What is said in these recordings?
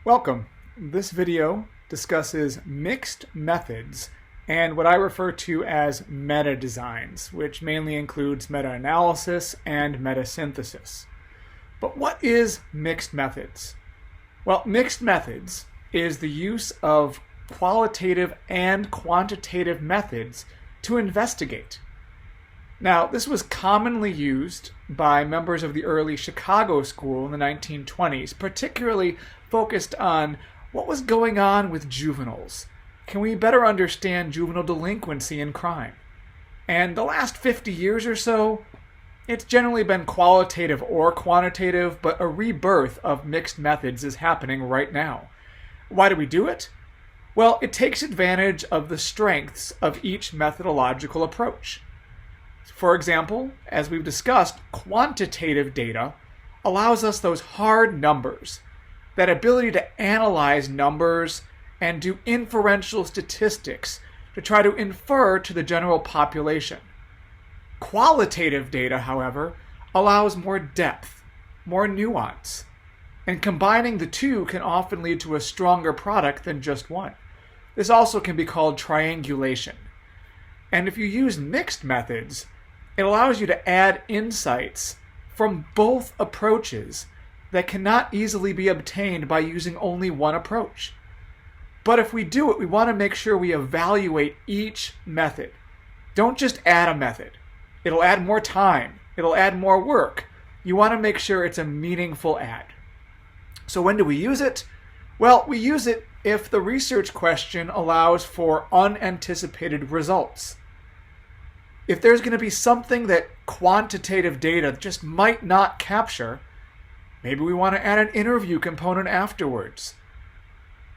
Welcome. This video discusses mixed methods and what I refer to as meta designs, which mainly includes meta-analysis and meta-synthesis. But what is mixed methods? Well, mixed methods is the use of qualitative and quantitative methods to investigate. Now, this was commonly used by members of the early Chicago school in the 1920s, particularly focused on what was going on with juveniles. Can we better understand juvenile delinquency and crime? And the last 50 years or so, it's generally been qualitative or quantitative, but a rebirth of mixed methods is happening right now. Why do we do it? Well, it takes advantage of the strengths of each methodological approach. For example, as we've discussed, quantitative data allows us those hard numbers, that ability to analyze numbers and do inferential statistics to try to infer to the general population. Qualitative data, however, allows more depth, more nuance, and combining the two can often lead to a stronger product than just one. This also can be called triangulation. And if you use mixed methods, it allows you to add insights from both approaches that cannot easily be obtained by using only one approach. But if we do it, we want to make sure we evaluate each method. Don't just add a method. It'll add more time. It'll add more work. You want to make sure it's a meaningful add. So when do we use it? Well, we use it if the research question allows for unanticipated results. If there's going to be something that quantitative data just might not capture, maybe we want to add an interview component afterwards.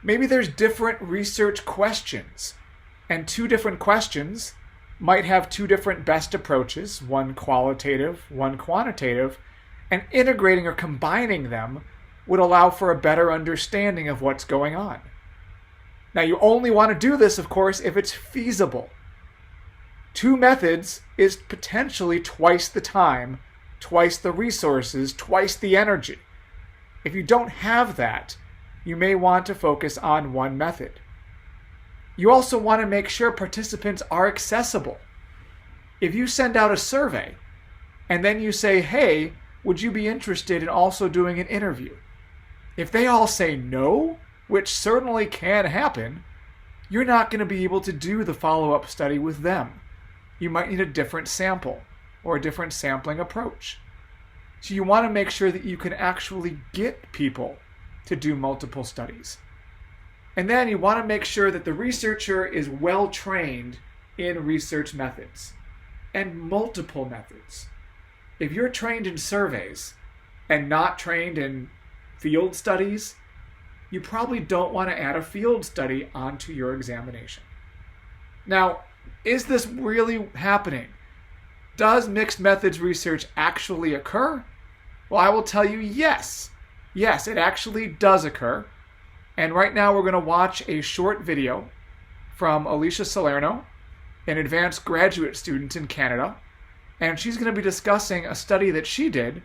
Maybe there's different research questions, and two different questions might have two different best approaches, one qualitative, one quantitative, and integrating or combining them would allow for a better understanding of what's going on. Now, you only want to do this, of course, if it's feasible. Two methods is potentially twice the time, twice the resources, twice the energy. If you don't have that, you may want to focus on one method. You also want to make sure participants are accessible. If you send out a survey and then you say, hey, would you be interested in also doing an interview? If they all say no, which certainly can happen, you're not going to be able to do the follow-up study with them. You might need a different sample or a different sampling approach. So you want to make sure that you can actually get people to do multiple studies. And then you want to make sure that the researcher is well trained in research methods and multiple methods. If you're trained in surveys and not trained in field studies, you probably don't want to add a field study onto your examination. Now, is this really happening? Does mixed methods research actually occur? Well, I will tell you yes. Yes, it actually does occur. And right now we're going to watch a short video from Alicia Salerno, an advanced graduate student in Canada. And she's going to be discussing a study that she did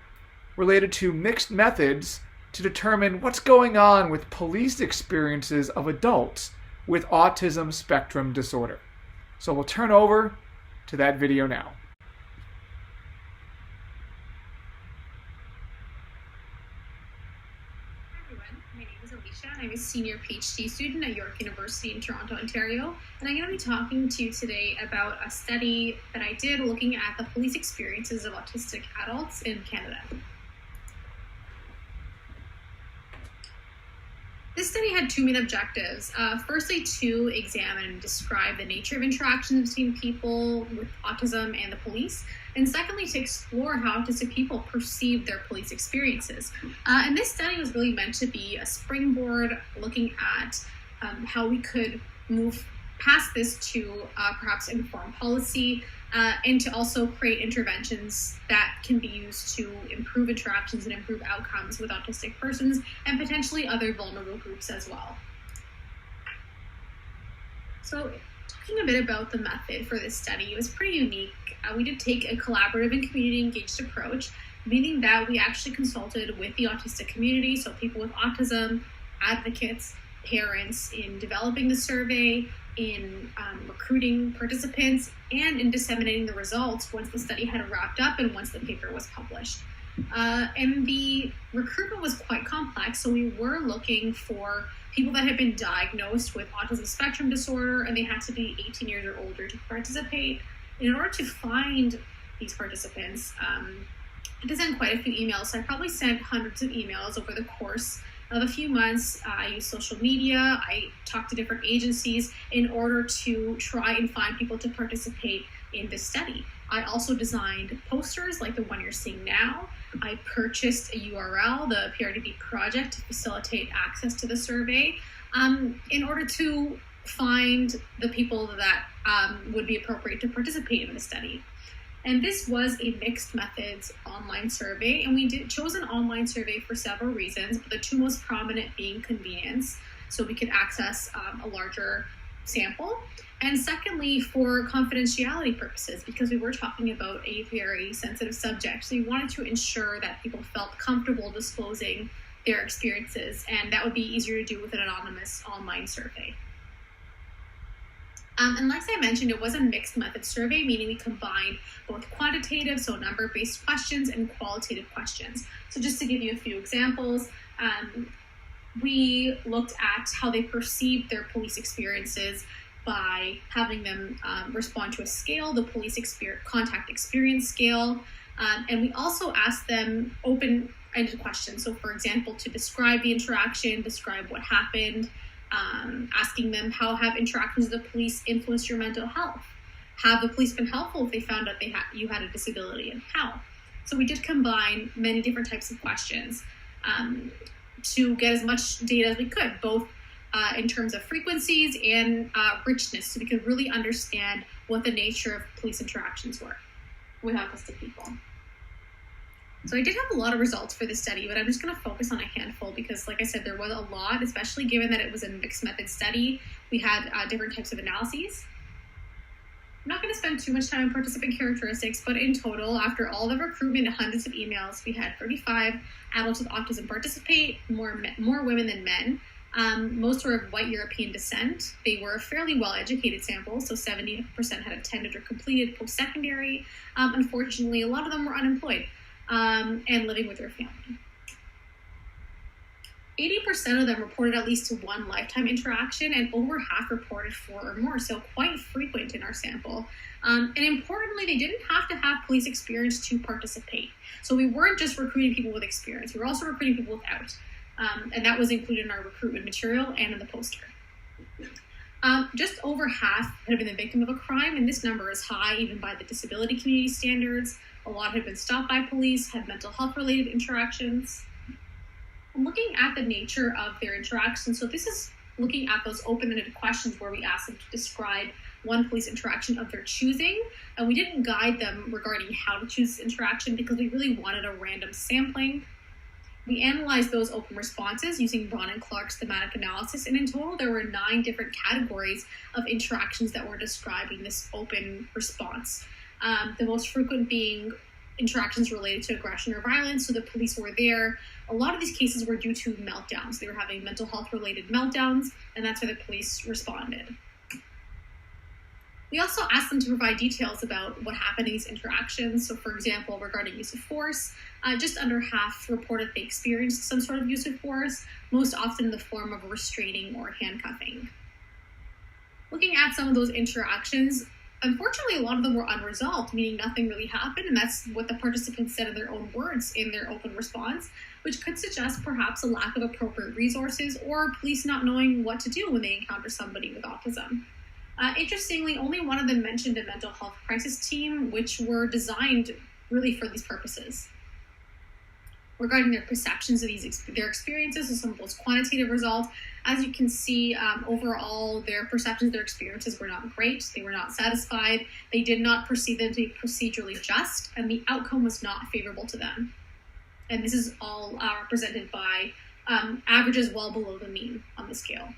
related to mixed methods to determine what's going on with police experiences of adults with autism spectrum disorder. So we'll turn over to that video now. Hi everyone, my name is Alicia and I'm a senior PhD student at York University in Toronto, Ontario. And I'm going to be talking to you today about a study that I did looking at the police experiences of autistic adults in Canada. This study had two main objectives. Firstly, to examine and describe the nature of interactions between people with autism and the police. And secondly, to explore how autistic people perceive their police experiences. And this study was really meant to be a springboard looking at how we could move past this to perhaps inform policy and to also create interventions that can be used to improve interactions and improve outcomes with autistic persons and potentially other vulnerable groups as well. So talking a bit about the method for this study, it was pretty unique. We did take a collaborative and community engaged approach, meaning that we actually consulted with the autistic community, so people with autism, advocates, parents in developing the survey, in recruiting participants, and in disseminating the results once the study had wrapped up and once the paper was published. And the recruitment was quite complex, so we were looking for people that had been diagnosed with autism spectrum disorder, and they had to be 18 years or older to participate. In order to find these participants, I had to send quite a few emails, so I probably sent hundreds of emails over the course of a few months. I used social media, I talked to different agencies in order to try and find people to participate in this study. I also designed posters like the one you're seeing now. I purchased a URL, the PRDB project, to facilitate access to the survey in order to find the people that would be appropriate to participate in the study. And this was a mixed methods online survey, and we chose an online survey for several reasons, but the two most prominent being convenience, so we could access a larger sample, and secondly, for confidentiality purposes, because we were talking about a very sensitive subject. So we wanted to ensure that people felt comfortable disclosing their experiences, and that would be easier to do with an anonymous online survey. And like I mentioned, it was a mixed method survey, meaning we combined both quantitative, so number-based questions, and qualitative questions. So just to give you a few examples, we looked at how they perceived their police experiences by having them respond to a scale, the police contact experience scale, and we also asked them open-ended questions. So for example, to describe the interaction, describe what happened, asking them, how have interactions with the police influenced your mental health? Have the police been helpful if they found out you had a disability, and how? So we did combine many different types of questions to get as much data as we could, both in terms of frequencies and richness, so we could really understand what the nature of police interactions were with autistic people. So I did have a lot of results for this study, but I'm just going to focus on a handful because, like I said, there was a lot, especially given that it was a mixed method study. We had different types of analyses. I'm not going to spend too much time on participant characteristics, but in total, after all the recruitment and hundreds of emails, we had 35 adults with autism participate, more women than men. Most were of white European descent. They were a fairly well-educated sample, so 70% had attended or completed post-secondary. Unfortunately, a lot of them were unemployed and living with their family. 80% of them reported at least one lifetime interaction, and over half reported 4 or more, so quite frequent in our sample. And importantly, they didn't have to have police experience to participate. So we weren't just recruiting people with experience, we were also recruiting people without. And that was included in our recruitment material and in the poster. Just over half had been the victim of a crime, and this number is high even by the disability community standards. A lot had been stopped by police, had mental health related interactions. Looking at the nature of their interactions, so this is looking at those open-ended questions where we asked them to describe one police interaction of their choosing, and we didn't guide them regarding how to choose this interaction because we really wanted a random sampling. We analyzed those open responses using Braun and Clark's thematic analysis, and in total there were 9 different categories of interactions that were describing this open response. The most frequent being interactions related to aggression or violence, so the police were there. A lot of these cases were due to meltdowns. They were having mental health related meltdowns, and that's why the police responded. We also asked them to provide details about what happened in these interactions. So for example, regarding use of force, just under half reported they experienced some sort of use of force, most often in the form of restraining or handcuffing. Looking at some of those interactions, unfortunately, a lot of them were unresolved, meaning nothing really happened, and that's what the participants said in their own words in their open response, which could suggest perhaps a lack of appropriate resources or police not knowing what to do when they encounter somebody with autism. Interestingly, only one of them mentioned a mental health crisis team, which were designed really for these purposes. Regarding their perceptions of their experiences and some of those quantitative results, as you can see, overall, their perceptions of their experiences were not great. They were not satisfied. They did not perceive them to be procedurally just, and the outcome was not favorable to them. And this is all represented by averages well below the mean on the scale.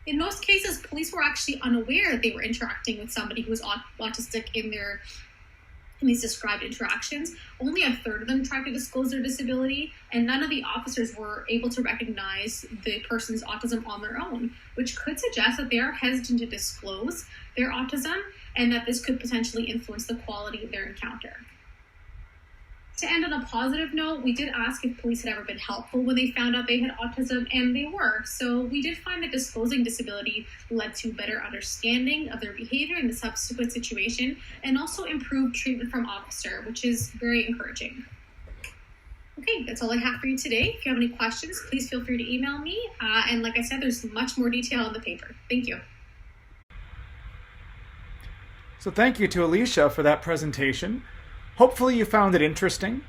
In most cases, police were actually unaware that they were interacting with somebody who was autistic in their in these described interactions, only a third of them tried to disclose their disability, and none of the officers were able to recognize the person's autism on their own, which could suggest that they are hesitant to disclose their autism and that this could potentially influence the quality of their encounter. To end on a positive note, we did ask if police had ever been helpful when they found out they had autism, and they were. So we did find that disclosing disability led to better understanding of their behavior in the subsequent situation, and also improved treatment from officer, which is very encouraging. Okay, that's all I have for you today. If you have any questions, please feel free to email me. And like I said, there's much more detail in the paper. Thank you. So thank you to Alicia for that presentation. Hopefully you found it interesting.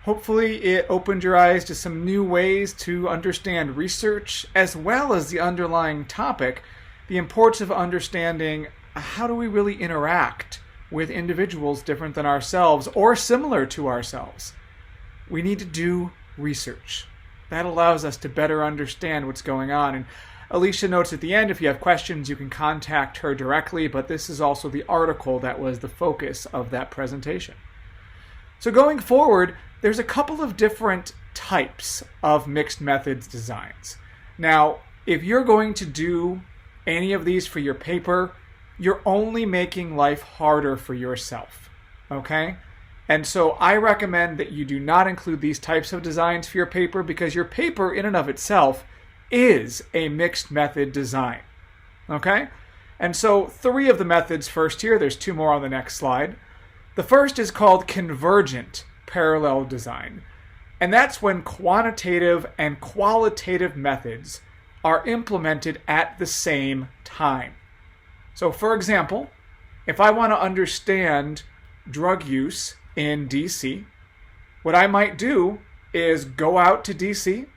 Hopefully it opened your eyes to some new ways to understand research as well as the underlying topic, the importance of understanding how do we really interact with individuals different than ourselves or similar to ourselves. We need to do research. That allows us to better understand what's going on. And Alicia notes at the end, if you have questions, you can contact her directly, but this is also the article that was the focus of that presentation. So going forward, there's a couple of different types of mixed methods designs. Now, if you're going to do any of these for your paper, you're only making life harder for yourself, okay? And so I recommend that you do not include these types of designs for your paper because your paper in and of itself is a mixed method design, okay? And so 3 of the methods first here, there's 2 more on the next slide. The first is called convergent parallel design, and that's when quantitative and qualitative methods are implemented at the same time. So for example, if I want to understand drug use in DC, what I might do is go out to DC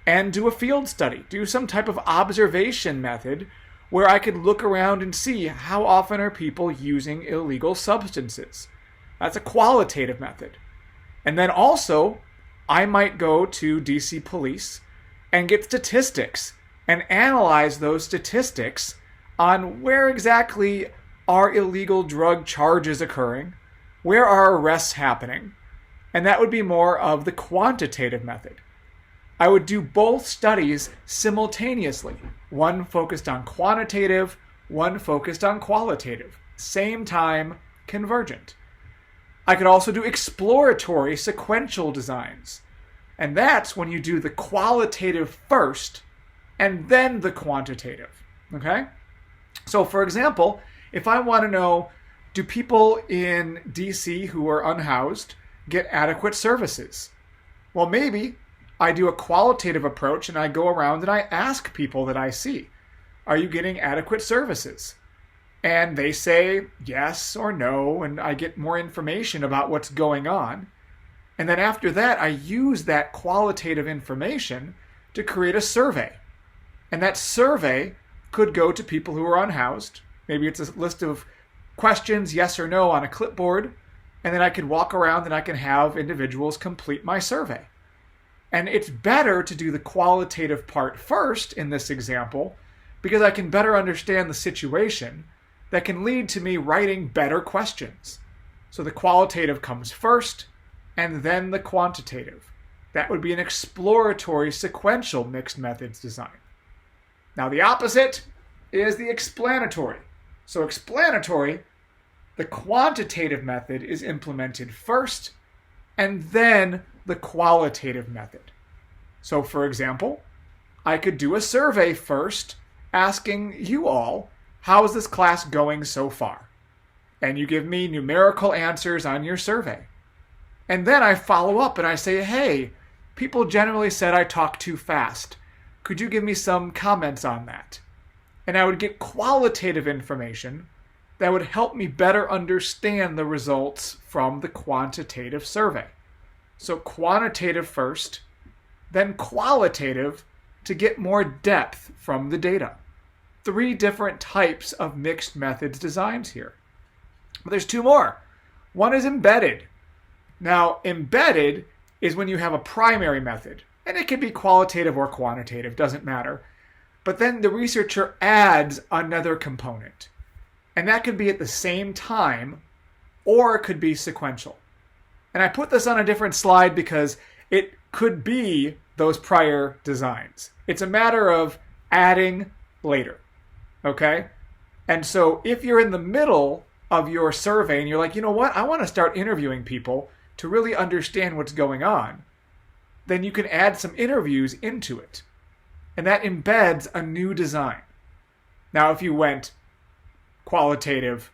and do a field study, do some type of observation method where I could look around and see how often are people using illegal substances. That's a qualitative method. And then also, I might go to DC Police and get statistics and analyze those statistics on where exactly are illegal drug charges occurring, where are arrests happening, and that would be more of the quantitative method. I would do both studies simultaneously, one focused on quantitative, one focused on qualitative, same time, convergent. I could also do exploratory sequential designs. And that's when you do the qualitative first and then the quantitative. Okay? So for example, if I want to know, do people in DC who are unhoused get adequate services? Well, maybe I do a qualitative approach and I go around and I ask people that I see, are you getting adequate services? And they say yes or no, and I get more information about what's going on. And then after that, I use that qualitative information to create a survey. And that survey could go to people who are unhoused. Maybe it's a list of questions, yes or no, on a clipboard. And then I can walk around and I can have individuals complete my survey. And it's better to do the qualitative part first in this example because I can better understand the situation that can lead to me writing better questions. So the qualitative comes first, and then the quantitative. That would be an exploratory sequential mixed methods design. Now the opposite is the explanatory. So explanatory, the quantitative method is implemented first, and then the qualitative method. So for example, I could do a survey first, asking you all, how is this class going so far? And you give me numerical answers on your survey. And then I follow up and I say, hey, people generally said I talk too fast. Could you give me some comments on that? And I would get qualitative information that would help me better understand the results from the quantitative survey. So quantitative first, then qualitative to get more depth from the data. 3 different types of mixed methods designs here. But there's 2 more. One is embedded. Now, embedded is when you have a primary method, and it can be qualitative or quantitative, doesn't matter. But then the researcher adds another component. And that can be at the same time or it could be sequential. And I put this on a different slide because it could be those prior designs. It's a matter of adding later, okay? And so if you're in the middle of your survey and you're like, you know what, I want to start interviewing people to really understand what's going on, then you can add some interviews into it. And that embeds a new design. Now, if you went qualitative,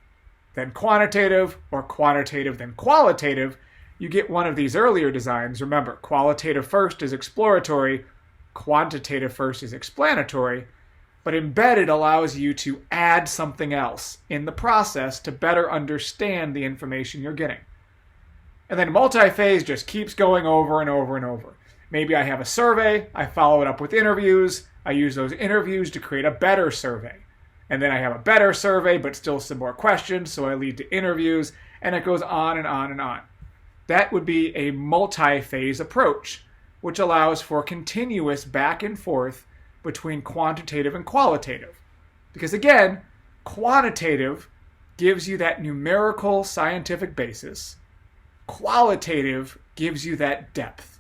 then quantitative, or quantitative, then qualitative, you get one of these earlier designs. Remember, qualitative first is exploratory, quantitative first is explanatory, but embedded allows you to add something else in the process to better understand the information you're getting. And then multi-phase just keeps going over and over and over. Maybe I have a survey, I follow it up with interviews, I use those interviews to create a better survey. And then I have a better survey, but still some more questions, so I lead to interviews, and it goes on and on and on. That would be a multi-phase approach, which allows for continuous back and forth between quantitative and qualitative. Because again, quantitative gives you that numerical scientific basis. Qualitative gives you that depth.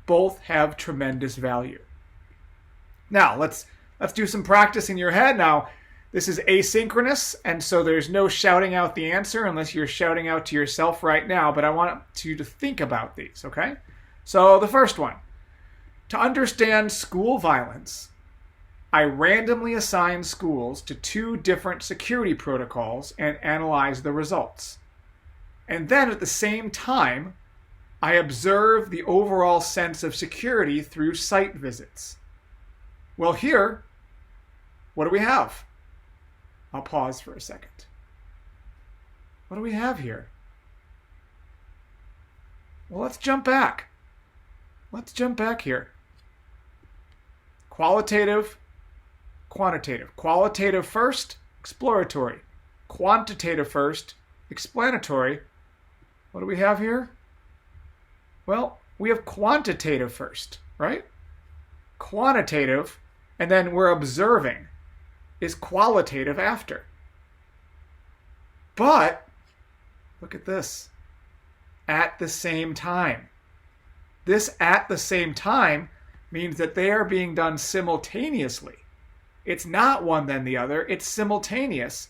Both have tremendous value. Now, let's do some practice in your head. Now, this is asynchronous, and so there's no shouting out the answer unless you're shouting out to yourself right now, but I want you to think about these, okay? So the first one, to understand school violence, I randomly assign schools to 2 different security protocols and analyze the results. And then at the same time, I observe the overall sense of security through site visits. Well, here, what do we have? I'll pause for a second. What do we have here? Well, let's jump back. Let's jump back here. Qualitative, quantitative. Qualitative first, exploratory. Quantitative first, explanatory. What do we have here? Well, we have quantitative first, right? Quantitative, and then we're observing, is qualitative after. But, look at this, at the same time. This at the same time means that they are being done simultaneously. It's not one then the other, it's simultaneous,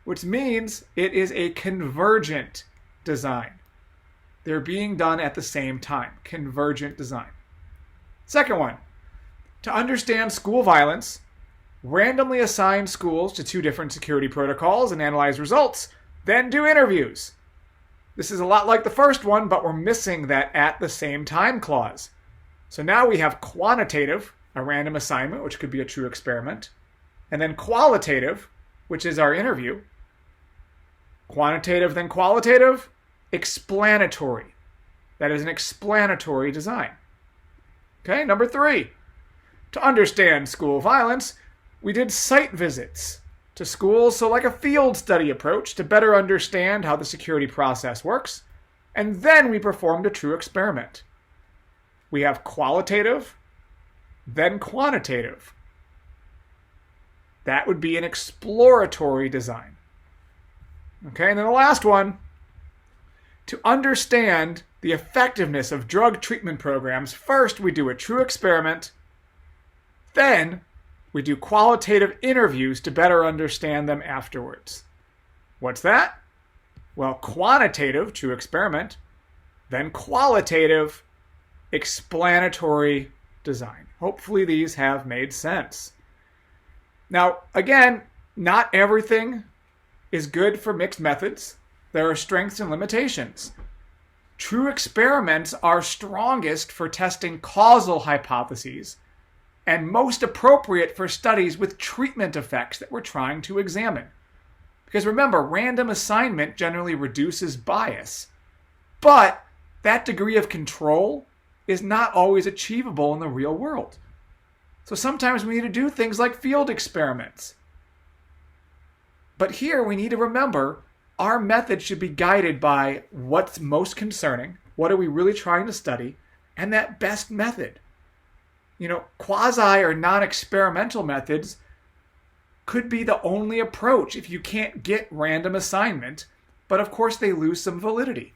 which means it is a convergent design. They're being done at the same time, convergent design. Second one, to understand school violence, randomly assign schools to 2 different security protocols and analyze results, then do interviews. This is a lot like the first one, but we're missing that at the same time clause. So now we have quantitative, a random assignment, which could be a true experiment, and then qualitative, which is our interview. Quantitative, then qualitative, explanatory. That is an explanatory design. Okay, number 3. To understand school violence, we did site visits to schools, so like a field study approach to better understand how the security process works, and then we performed a true experiment. We have qualitative, then quantitative. That would be an exploratory design. Okay, and then the last one, to understand the effectiveness of drug treatment programs, first we do a true experiment, then we do qualitative interviews to better understand them afterwards. What's that? Well, quantitative, true experiment, then qualitative, explanatory design. Hopefully these have made sense. Now, again, not everything is good for mixed methods. There are strengths and limitations. True experiments are strongest for testing causal hypotheses and most appropriate for studies with treatment effects that we're trying to examine. Because remember, random assignment generally reduces bias, but that degree of control is not always achievable in the real world. So sometimes we need to do things like field experiments. But here we need to remember our method should be guided by what's most concerning, what are we really trying to study, and that best method. You know, quasi or non-experimental methods could be the only approach if you can't get random assignment, but of course they lose some validity.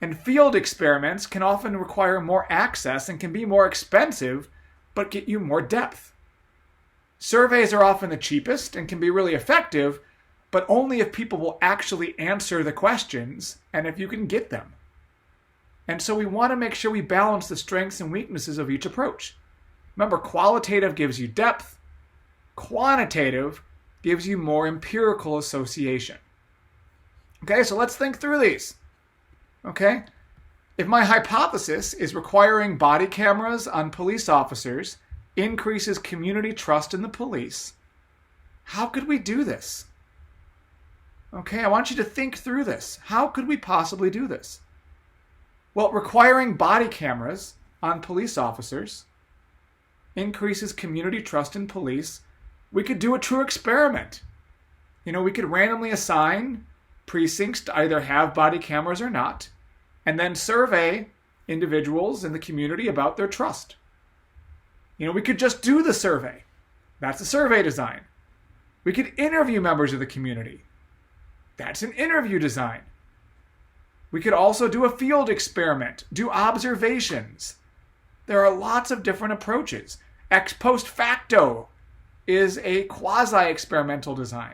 And field experiments can often require more access and can be more expensive, but get you more depth. Surveys are often the cheapest and can be really effective, but only if people will actually answer the questions and if you can get them. And so we want to make sure we balance the strengths and weaknesses of each approach. Remember, qualitative gives you depth. Quantitative gives you more empirical association. Okay, so let's think through these. Okay, if my hypothesis is requiring body cameras on police officers increases community trust in the police, how could we do this? Okay, I want you to think through this. How could we possibly do this? Well, requiring body cameras on police officers increases community trust in police. We could do a true experiment. We could randomly assign precincts to either have body cameras or not, and then survey individuals in the community about their trust. We could just do the survey. That's a survey design. We could interview members of the community. That's an interview design. We could also do a field experiment, do observations. There are lots of different approaches. Ex post facto is a quasi-experimental design.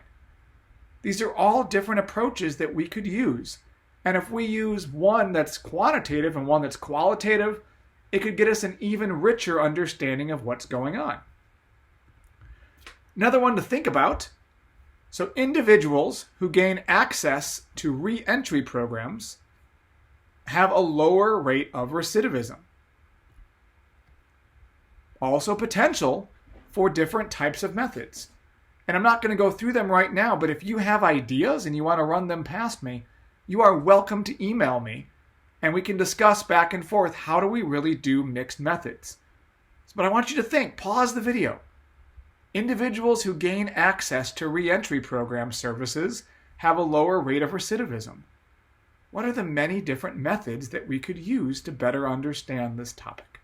These are all different approaches that we could use. And if we use one that's quantitative and one that's qualitative, it could get us an even richer understanding of what's going on. Another one to think about. So individuals who gain access to re-entry programs have a lower rate of recidivism. Also potential for different types of methods. And I'm not going to go through them right now, but if you have ideas and you want to run them past me, you are welcome to email me and we can discuss back and forth how do we really do mixed methods. But I want you to think, pause the video. Individuals who gain access to re-entry program services have a lower rate of recidivism. What are the many different methods that we could use to better understand this topic?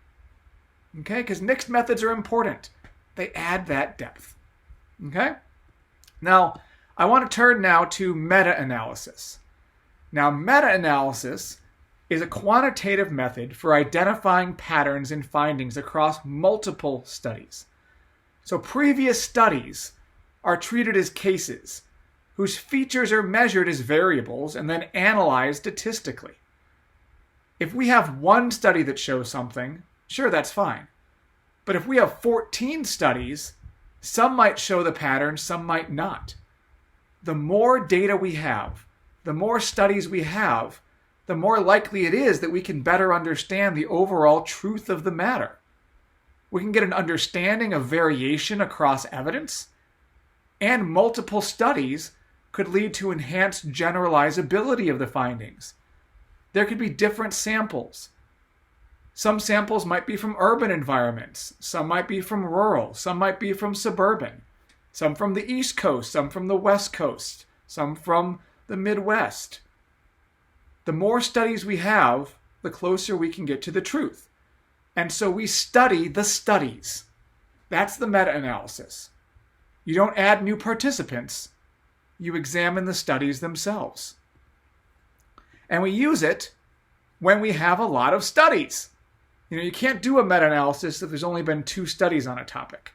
Okay, because mixed methods are important. They add that depth. Okay? Now, I want to turn now to meta-analysis. Now, meta-analysis is a quantitative method for identifying patterns and findings across multiple studies. So previous studies are treated as cases whose features are measured as variables and then analyzed statistically. If we have one study that shows something, sure, that's fine. But if we have 14 studies, some might show the pattern, some might not. The more data we have, the more studies we have, the more likely it is that we can better understand the overall truth of the matter. We can get an understanding of variation across evidence, and multiple studies could lead to enhanced generalizability of the findings. There could be different samples. Some samples might be from urban environments, some might be from rural, some might be from suburban, some from the East Coast, some from the West Coast, some from the Midwest. The more studies we have, the closer we can get to the truth. And so we study the studies. That's the meta-analysis. You don't add new participants. You examine the studies themselves. And we use it when we have a lot of studies. You can't do a meta-analysis if there's only been 2 studies on a topic.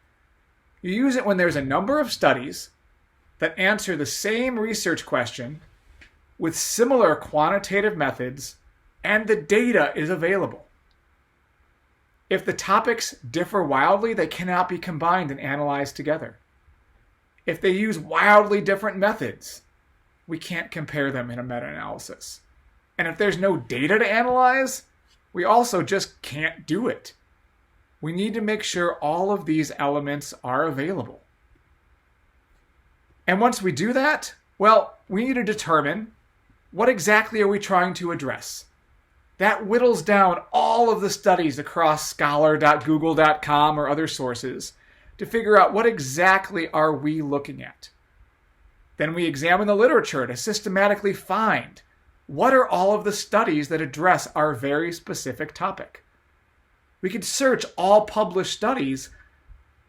You use it when there's a number of studies that answer the same research question with similar quantitative methods and the data is available. If the topics differ wildly, they cannot be combined and analyzed together. If they use wildly different methods, we can't compare them in a meta-analysis. And if there's no data to analyze, we also just can't do it. We need to make sure all of these elements are available. And once we do that, well, we need to determine what exactly are we trying to address. That whittles down all of the studies across scholar.google.com or other sources to figure out what exactly are we looking at. Then we examine the literature to systematically find what are all of the studies that address our very specific topic. We could search all published studies,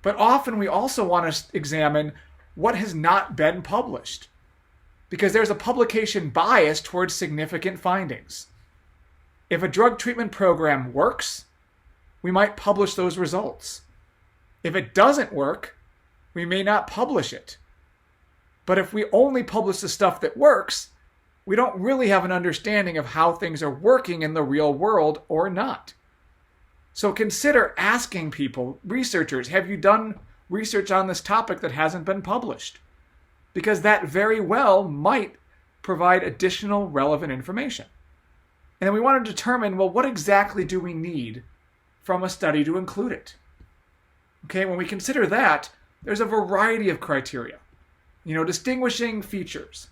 but often we also want to examine what has not been published. because there's a publication bias towards significant findings. If a drug treatment program works, we might publish those results. If it doesn't work, we may not publish it. But if we only publish the stuff that works, we don't really have an understanding of how things are working in the real world or not. So consider asking people, researchers, have you done research on this topic that hasn't been published? Because that very well might provide additional relevant information. And then we want to determine, well, what exactly do we need from a study to include it? Okay, when we consider that, there's a variety of criteria. Distinguishing features.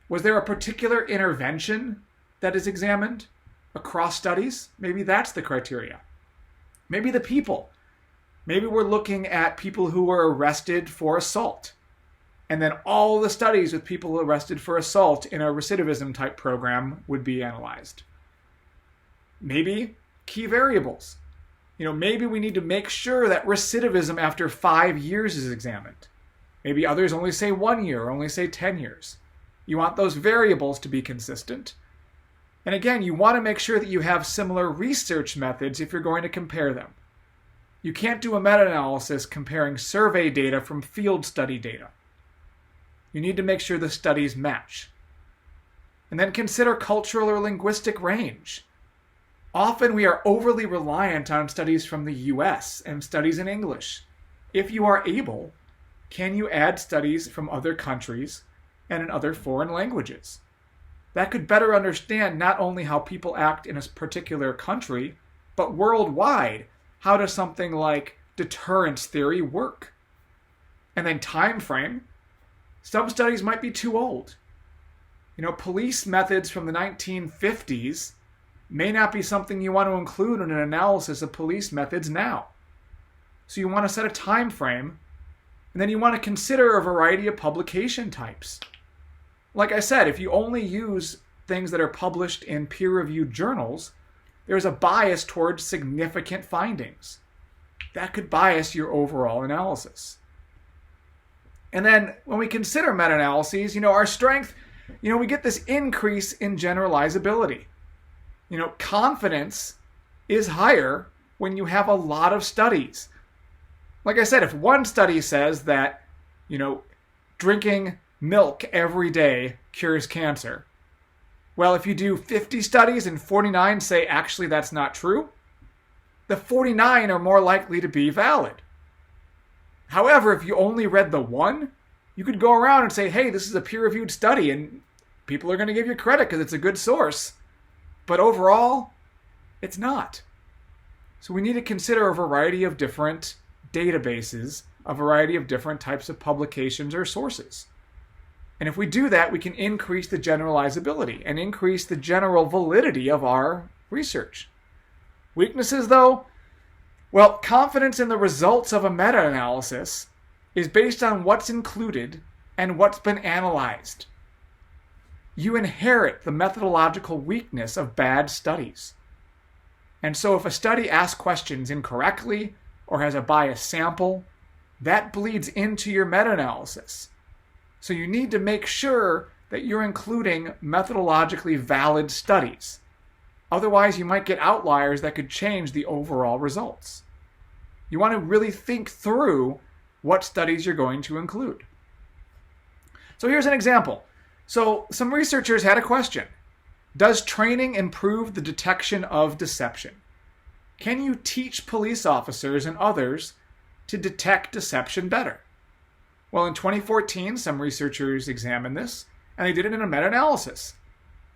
Was there a particular intervention that is examined across studies? Maybe that's the criteria. Maybe the people. Maybe we're looking at people who were arrested for assault. And then all the studies with people arrested for assault in a recidivism type program would be analyzed. Maybe key variables. Maybe we need to make sure that recidivism after 5 years is examined. Maybe others only say 1 year or only say 10 years. You want those variables to be consistent. And again, you want to make sure that you have similar research methods if you're going to compare them. You can't do a meta-analysis comparing survey data from field study data. You need to make sure the studies match. And then consider cultural or linguistic range. Often we are overly reliant on studies from the US and studies in English. If you are able, can you add studies from other countries and in other foreign languages? That could better understand not only how people act in a particular country, but worldwide. How does something like deterrence theory work? And then time frame. Some studies might be too old. Police methods from the 1950s may not be something you want to include in an analysis of police methods now. So you want to set a time frame, and then you want to consider a variety of publication types. Like I said, if you only use things that are published in peer-reviewed journals, there's a bias towards significant findings. That could bias your overall analysis. And then when we consider meta-analyses, our strength, we get this increase in generalizability. Confidence is higher when you have a lot of studies. Like I said, if one study says that, drinking milk every day cures cancer, well, if you do 50 studies and 49 say actually that's not true, the 49 are more likely to be valid. However, if you only read the one, you could go around and say, hey, this is a peer-reviewed study, and people are going to give you credit because it's a good source. But overall, it's not. So we need to consider a variety of different databases, a variety of different types of publications or sources. And if we do that, we can increase the generalizability and increase the general validity of our research. Weaknesses, though? Well, confidence in the results of a meta-analysis is based on what's included and what's been analyzed. You inherit the methodological weakness of bad studies. And so if a study asks questions incorrectly or has a biased sample, that bleeds into your meta-analysis. So you need to make sure that you're including methodologically valid studies. Otherwise, you might get outliers that could change the overall results. You want to really think through what studies you're going to include. So here's an example. So some researchers had a question. Does training improve the detection of deception? Can you teach police officers and others to detect deception better? Well, in 2014, some researchers examined this, and they did it in a meta-analysis.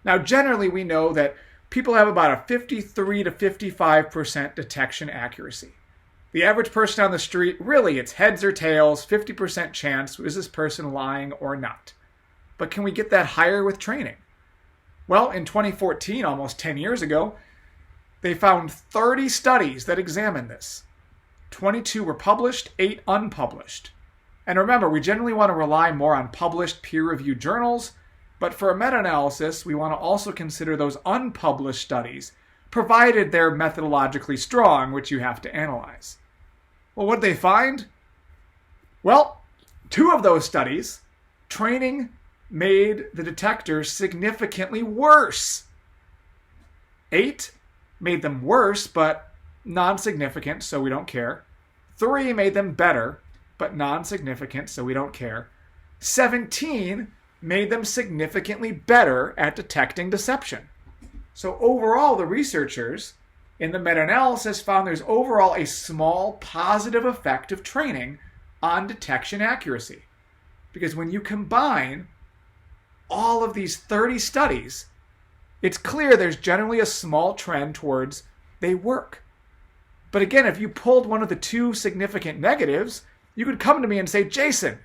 Now, generally, we know that people have about a 53 to 55% detection accuracy. The average person on the street, really, it's heads or tails, 50% chance, is this person lying or not? But can we get that higher with training? Well, in 2014, almost 10 years ago, they found 30 studies that examined this. 22 were published, 8 unpublished. And remember, we generally want to rely more on published peer-reviewed journals, but for a meta-analysis, we want to also consider those unpublished studies, provided they're methodologically strong, which you have to analyze. Well, what did they find? Well, 2 of those studies, training made the detectors significantly worse. 8 made them worse, but non-significant, so we don't care. 3 made them better, but non-significant, so we don't care. 17 made them significantly better at detecting deception. So overall, the researchers in the meta-analysis found there's overall a small positive effect of training on detection accuracy. Because when you combine all of these 30 studies, it's clear there's generally a small trend towards they work. But again, if you pulled one of the 2 significant negatives, you could come to me and say, Jason,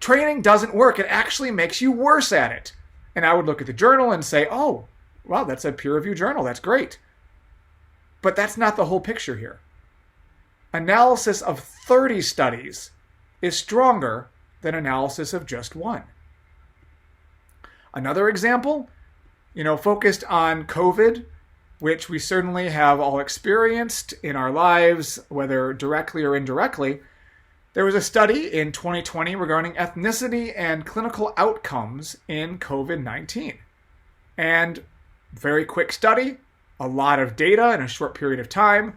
training doesn't work. It actually makes you worse at it. And I would look at the journal and say, oh, wow, that's a peer-reviewed journal. That's great. But that's not the whole picture here. Analysis of 30 studies is stronger than analysis of just 1. Another example, focused on COVID, which we certainly have all experienced in our lives, whether directly or indirectly. There was a study in 2020 regarding ethnicity and clinical outcomes in COVID-19. And very quick study, a lot of data in a short period of time.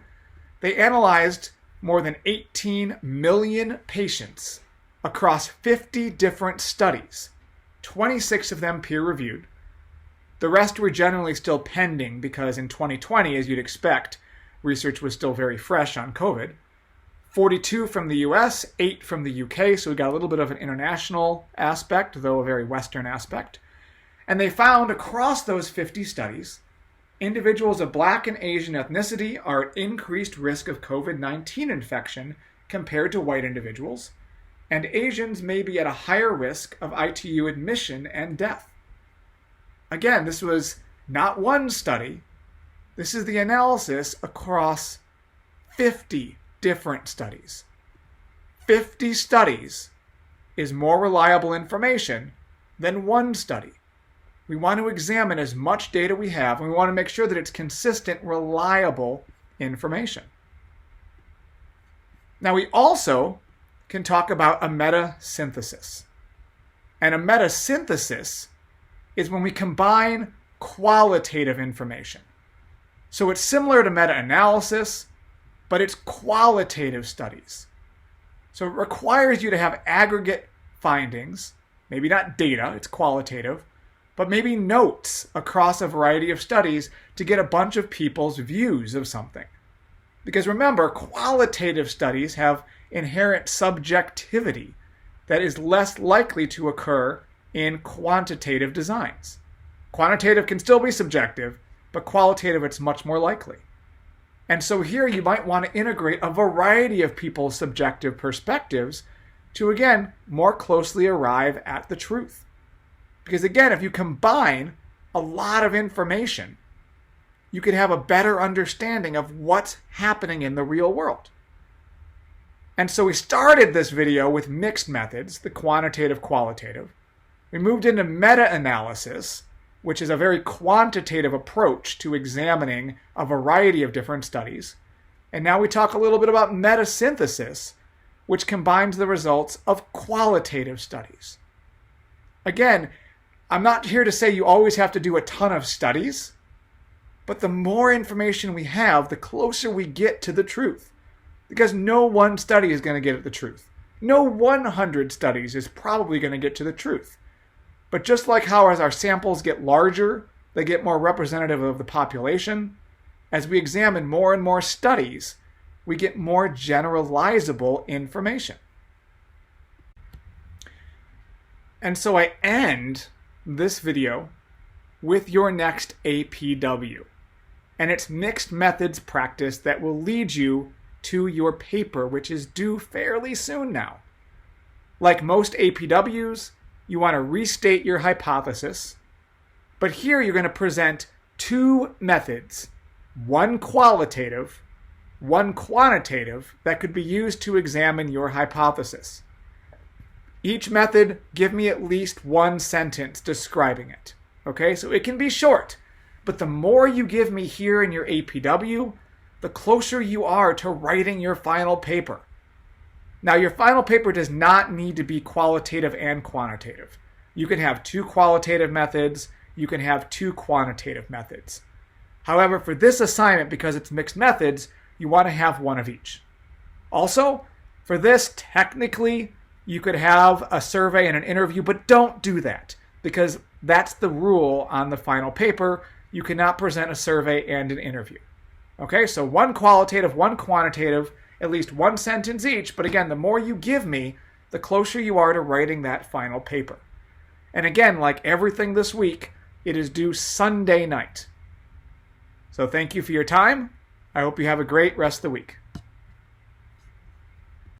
They analyzed more than 18 million patients across 50 different studies, 26 of them peer-reviewed. The rest were generally still pending because in 2020, as you'd expect, research was still very fresh on COVID. 42 from the US, 8 from the UK, so we got a little bit of an international aspect, though a very Western aspect. And they found across those 50 studies, individuals of Black and Asian ethnicity are at increased risk of COVID-19 infection compared to white individuals, and Asians may be at a higher risk of ITU admission and death. Again, this was not one study. This is the analysis across 50 different studies. 50 studies is more reliable information than one study. We want to examine as much data we have, and we want to make sure that it's consistent, reliable information. Now, we also can talk about a meta-synthesis. And a meta-synthesis is when we combine qualitative information. So it's similar to meta-analysis, but it's qualitative studies. So it requires you to have aggregate findings, maybe not data, it's qualitative, but maybe notes across a variety of studies to get a bunch of people's views of something. Because remember, qualitative studies have inherent subjectivity that is less likely to occur in quantitative designs. Quantitative can still be subjective, but qualitative it's much more likely. And so here you might want to integrate a variety of people's subjective perspectives to, again, more closely arrive at the truth. Because again, if you combine a lot of information, you could have a better understanding of what's happening in the real world. And so we started this video with mixed methods, the quantitative, qualitative. We moved into meta-analysis, which is a very quantitative approach to examining a variety of different studies. And now we talk a little bit about meta-synthesis, which combines the results of qualitative studies. Again, I'm not here to say you always have to do a ton of studies, but the more information we have, the closer we get to the truth. Because no one study is going to get at the truth. No 100 studies is probably going to get to the truth. But just like how as our samples get larger, they get more representative of the population, as we examine more and more studies, we get more generalizable information. And so I end this video with your next APW. And it's mixed methods practice that will lead you to your paper, which is due fairly soon now. Like most APWs, you want to restate your hypothesis, but here you're going to present 2 methods, one qualitative, one quantitative, that could be used to examine your hypothesis. Each method, give me at least 1 sentence describing it. Okay, so it can be short, but the more you give me here in your APW, the closer you are to writing your final paper. Now, your final paper does not need to be qualitative and quantitative. You can have 2 qualitative methods. You can have 2 quantitative methods. However, for this assignment, because it's mixed methods, you want to have 1 of each. Also, for this, technically, you could have a survey and an interview, but don't do that because that's the rule on the final paper. You cannot present a survey and an interview. Okay, so 1 qualitative, 1 quantitative, at least 1 sentence each. But again, the more you give me, the closer you are to writing that final paper. And again, like everything this week, it is due Sunday night. So thank you for your time. I hope you have a great rest of the week.